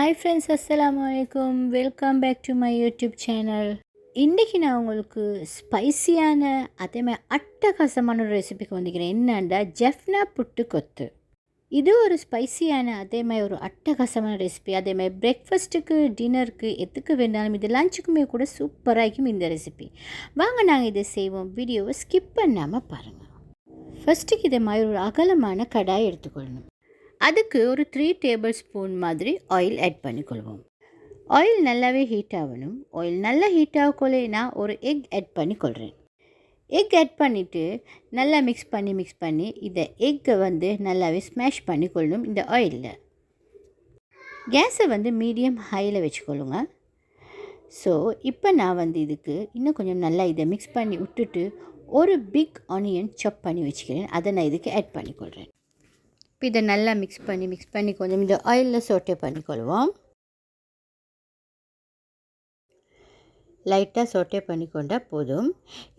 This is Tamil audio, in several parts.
ஹாய் ஃப்ரெண்ட்ஸ், அஸ்ஸலாமு அலைக்கும். Welcome back to my YouTube channel. இன்றைக்கி நான் உங்களுக்கு ஸ்பைசியான அதேமாதிரி அட்டகாசமான ஒரு ரெசிபிக்கு வந்துக்கிறேன். என்னண்டா ஜெஃப்னா புட்டு கொத்து. இது ஒரு ஸ்பைசியான அதேமாதிரி ஒரு அட்டகாசமான ரெசிபி. அதேமாதிரி பிரேக்ஃபாஸ்ட்டுக்கு, டின்னருக்கு எதுக்கு வேண்டாலும், இது லஞ்சுக்குமே கூட சூப்பராக இருக்கும் இந்த ரெசிபி. வாங்க நாங்கள் இதை செய்வோம். வீடியோவை ஸ்கிப் பண்ணாமல் பாருங்கள். ஃபஸ்ட்டுக்கு இதே மாதிரி ஒரு அகலமான கடாய் எடுத்துக்கொள்ளணும். அதுக்கு ஒரு 3 டேபிள் ஸ்பூன் மாதிரி ஆயில் ஆட் பண்ணிக்கொள்வோம். ஆயில் நல்லாவே ஹீட் ஆகணும். ஆயில் நல்லா ஹீட் ஆகக்குள்ளே நான் ஒரு எக் ஆட் பண்ணிக்கொள்கிறேன். எக் ஆட் பண்ணிவிட்டு நல்லா மிக்ஸ் பண்ணி இதை எக்கை நல்லாவே ஸ்மாஷ் பண்ணிக்கொள்ளணும் இந்த ஆயிலில். கேஸை மீடியம் ஹையில் வச்சுக்கொள்ளுங்க. ஸோ இப்போ நான் இதுக்கு இன்னும் கொஞ்சம் நல்லா இதை மிக்ஸ் பண்ணி விட்டுட்டு ஒரு பிக் ஆனியன் சாப் பண்ணி வச்சுக்கிறேன். அதை நான் இதுக்கு ஆட் பண்ணிக்கொள்கிறேன். இப்போ இதை நல்லா மிக்ஸ் பண்ணி கொஞ்சம் இந்த ஆயிலில் சோட்டே பண்ணிக்கொள்வோம். லைட்டாக சோட்டே பண்ணிக்கொண்டால் போதும்.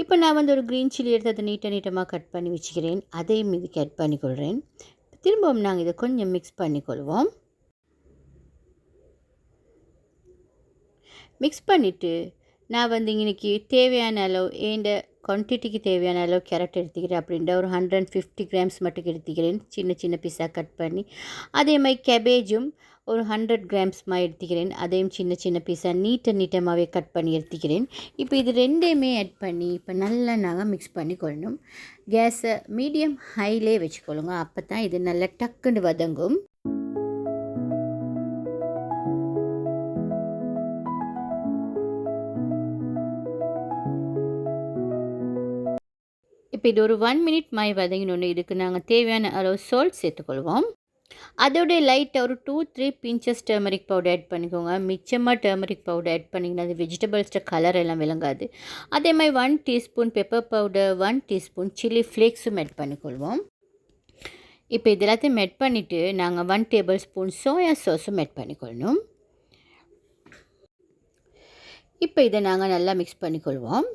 இப்போ நான் ஒரு க்ரீன் சில்லி எடுத்து அதை நீட்டமாக கட் பண்ணி வச்சுக்கிறேன். அதையும் இதுக்கு ஆட் பண்ணிக்கொள்கிறேன். திரும்பவும் நாங்கள் இதை கொஞ்சம் மிக்ஸ் பண்ணிக்கொள்வோம். மிக்ஸ் பண்ணிவிட்டு நான் இன்றைக்கி தேவையான அளவு ஏண்ட குவான்டிட்டிக்கு தேவையான அளவு கேரட் எடுத்துக்கிறேன். அப்படின்ற ஒரு 150 கிராம்ஸ் மட்டும் எடுத்துக்கிறேன். சின்ன பீஸாக கட் பண்ணி. அதே மாதிரி கேபேஜும் ஒரு 100 கிராம்ஸ்மாக எடுத்துக்கிறேன். அதையும் சின்ன பீஸாக நீட்டமாகவே கட் பண்ணி எடுத்துக்கிறேன். இப்போ இது ரெண்டையுமே ஆட் பண்ணி இப்போ நல்லா நாங்கள் மிக்ஸ் பண்ணிக்கொள்ளணும். கேஸை மீடியம் ஹைலே வச்சுக்கொள்ளுங்க. அப்போ தான் இது நல்லா டக்குன்னு வதங்கும். இப்போ இது ஒரு 1 மினிட் மாதிரி வதங்கினோன்னு இதுக்கு நாங்கள் தேவையான அளவு சால்ட் சேர்த்துக்கொள்வோம். அதோடைய லைட்டாக ஒரு 2-3 பிஞ்சஸ் டர்மரிக் பவுடர் ஆட் பண்ணிக்கோங்க. மிச்சமாக டர்மரிக் பவுடர் ஆட் பண்ணிங்கன்னா அது வெஜிடபிள்ஸ்ட கலர் எல்லாம் விளங்காது. அதே மாதிரி 1 teaspoon pepper powder, 1 teaspoon chilli ஃப்ளேக்ஸும் ஆட் பண்ணிக்கொள்வோம். இப்போ இது எல்லாத்தையும் ஆட் பண்ணிவிட்டு நாங்கள் 1 டேபிள் ஸ்பூன் சோயா சாஸும் ஆட் பண்ணிக்கொள்ளணும். இப்போ இதை நாங்கள் நல்லா மிக்ஸ் பண்ணிக்கொள்வோம்.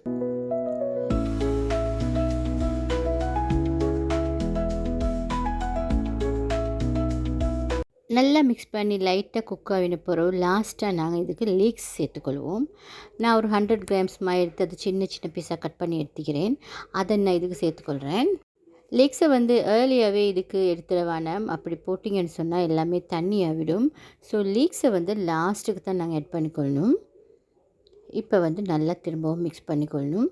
நல்லா மிக்ஸ் பண்ணி லைட்டாக குக் ஆகின பிறகு லாஸ்ட்டாக நாங்கள் இதுக்கு லீக்ஸ் சேர்த்துக்கொள்வோம். நான் ஒரு 100 கிராம்ஸ் மாதிரி எடுத்து அது சின்ன பீஸாக கட் பண்ணி எடுத்துக்கிறேன். அதை நான் இதுக்கு சேர்த்துக்கொள்கிறேன். லீக்ஸை ஏர்லியாகவே இதுக்கு எடுத்துட வேணாம். அப்படி போட்டிங்கன்னு சொன்னால் எல்லாமே தண்ணி ஆகிடும். ஸோ லீக்ஸை லாஸ்ட்டுக்கு தான் நாங்கள் ஆட் பண்ணிக்கொள்ளணும். இப்போ நல்லா திரும்பவும் மிக்ஸ் பண்ணிக்கொள்ளணும்.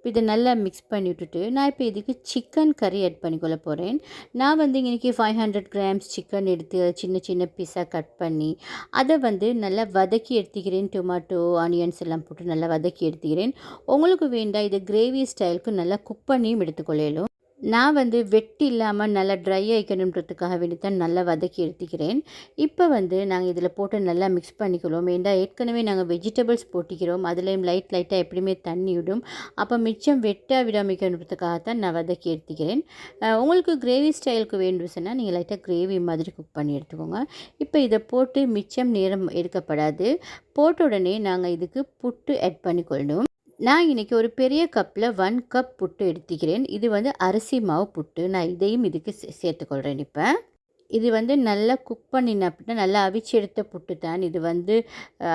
இதை நல்லா மிக்ஸ் பண்ணி விட்டுட்டு நான் இப்போ இதுக்கு சிக்கன் கறி ஆட் பண்ணிக்கொள்ள போகிறேன். நான் இன்றைக்கி 500 கிராம்ஸ் சிக்கன் எடுத்து சின்ன பீஸாக கட் பண்ணி அதை நல்லா வதக்கி எடுத்துக்கிறேன். டொமேட்டோ, ஆனியன்ஸ் எல்லாம் போட்டு நல்லா வதக்கி எடுத்துக்கிறேன். உங்களுக்கு வேண்டாம் இதை கிரேவி ஸ்டைலுக்கு நல்லா குக் பண்ணியும் எடுத்துக்கொள்ளலும். நான் வெட்டி இல்லாமல் நல்லா ட்ரை ஆகிக்கணுன்றதுக்காக வேண்டி தான் நல்லா வதக்கி எடுத்துக்கிறேன். இப்போ நாங்கள் இதில் போட்டு நல்லா மிக்ஸ் பண்ணிக்கிறோம். ஏன்டா ஏற்கனவே நாங்கள் வெஜிடபிள்ஸ் போட்டிக்கிறோம். அதுலேயும் லைட்டாக எப்படியுமே தண்ணி விடும். அப்போ மிச்சம் வெட்டாக விடாமிக்கணுன்றதுக்காக தான் நான் வதக்கி எடுத்துக்கிறேன். உங்களுக்கு கிரேவி ஸ்டைலுக்கு வேண்டும் சொன்னால் நீங்கள் லைட்டாக கிரேவி மாதிரி குக் பண்ணி எடுத்துக்கோங்க. இப்போ இதை போட்டு மிச்சம் நேரம் எடுக்கப்படாது. போட்ட உடனே நாங்கள் இதுக்கு புட்டு ஆட் பண்ணிக்கொள்ளணும். நான் இன்றைக்கி ஒரு பெரிய கப்பில் 1 கப் புட்டு எடுத்துக்கிறேன். இது அரிசி மாவு புட்டு. நான் இதையும் இதுக்கு சேர்த்துக்கொள்கிறேன். இப்போ இது நல்லா குக் பண்ணின அப்படின்னா நல்லா அவிச்சு எடுத்த புட்டு தான். இது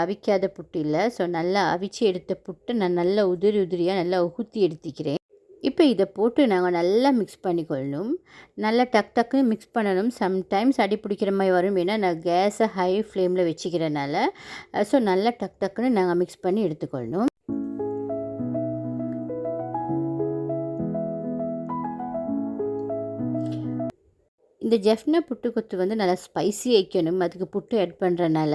அவிக்காத புட்டு இல்லை. ஸோ நல்லா அவிச்சு எடுத்த புட்டு நான் நல்லா உதிரியாக நல்லா ஊற்றி எடுத்துக்கிறேன். இப்போ இதை போட்டு நாங்கள் நல்லா மிக்ஸ் பண்ணிக்கொள்ளணும். நல்லா டக்குன்னு மிக்ஸ் பண்ணணும். சம்டைம்ஸ் அடி பிடிக்கிற மாதிரி வரும். ஏன்னா நான் கேஸை ஹை ஃப்ளேமில் வச்சுக்கிறனால. ஸோ நல்லா டக்குன்னு நாங்கள் மிக்ஸ் பண்ணி எடுத்துக்கொள்ளணும். இந்த ஜெஃப்னா புட்டு கொத்து நல்லா ஸ்பைசி வைக்கணும். அதுக்கு புட்டு ஆட் பண்ணுறனால.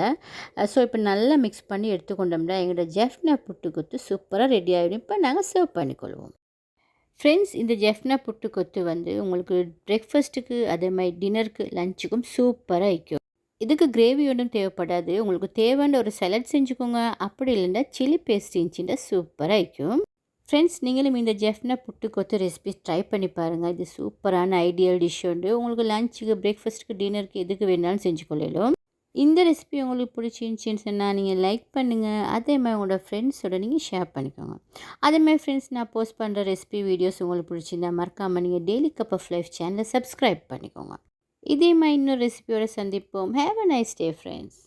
ஸோ இப்போ நல்லா மிக்ஸ் பண்ணி எடுத்துக்கொண்டோம்னா எங்களோட ஜெஃப்னா புட்டு கொத்து சூப்பராக ரெடி ஆகிடும். இப்போ நாங்கள் சர்வ் பண்ணிக்கொள்வோம். ஃப்ரெண்ட்ஸ், இந்த ஜெஃப்னா புட்டு கொத்து உங்களுக்கு பிரேக்ஃபாஸ்ட்டுக்கு, அதே மாதிரி டின்னருக்கு, லஞ்சுக்கும் சூப்பராக வைக்கும். இதுக்கு கிரேவி ஒன்றும் தேவைப்படாது. உங்களுக்கு தேவையான ஒரு சலட் செஞ்சுக்கோங்க. அப்படி இல்லைன்னா சில்லி பேஸ்ட் இருந்துச்சுன்னா சூப்பராக வைக்கும். ஃப்ரெண்ட்ஸ், நீங்களும் இந்த ஜெஃப்னா புட்டு கொத்து ரெசிபி ட்ரை பண்ணி பாருங்கள். இது சூப்பரான ஐடியல் டிஷ் உண்டு. உங்களுக்கு லஞ்சுக்கு, பிரேக்ஃபாஸ்ட்டுக்கு, டின்னருக்கு எதுக்கு வேணாலும் செஞ்சு கொள்ளலாம். இந்த ரெசிபி உங்களுக்கு பிடிச்சிருந்துச்சின்னு சொன்னால் நீங்கள் லைக் பண்ணுங்கள். அதே மாதிரி உங்களோட ஃப்ரெண்ட்ஸோட நீங்கள் ஷேர் பண்ணிக்கோங்க. அதே மாதிரி ஃப்ரெண்ட்ஸ், நான் போஸ்ட் பண்ணுற ரெசிபி வீடியோஸ் உங்களுக்கு பிடிச்சிருந்தா மறக்காமல் நீங்கள் டெய்லி கப் ஆஃப் லைஃப் சேனலை சப்ஸ்கிரைப் பண்ணிக்கோங்க. இதே மாதிரி இன்னொரு ரெசிபியோட சந்திப்போம். Have a nice day friends.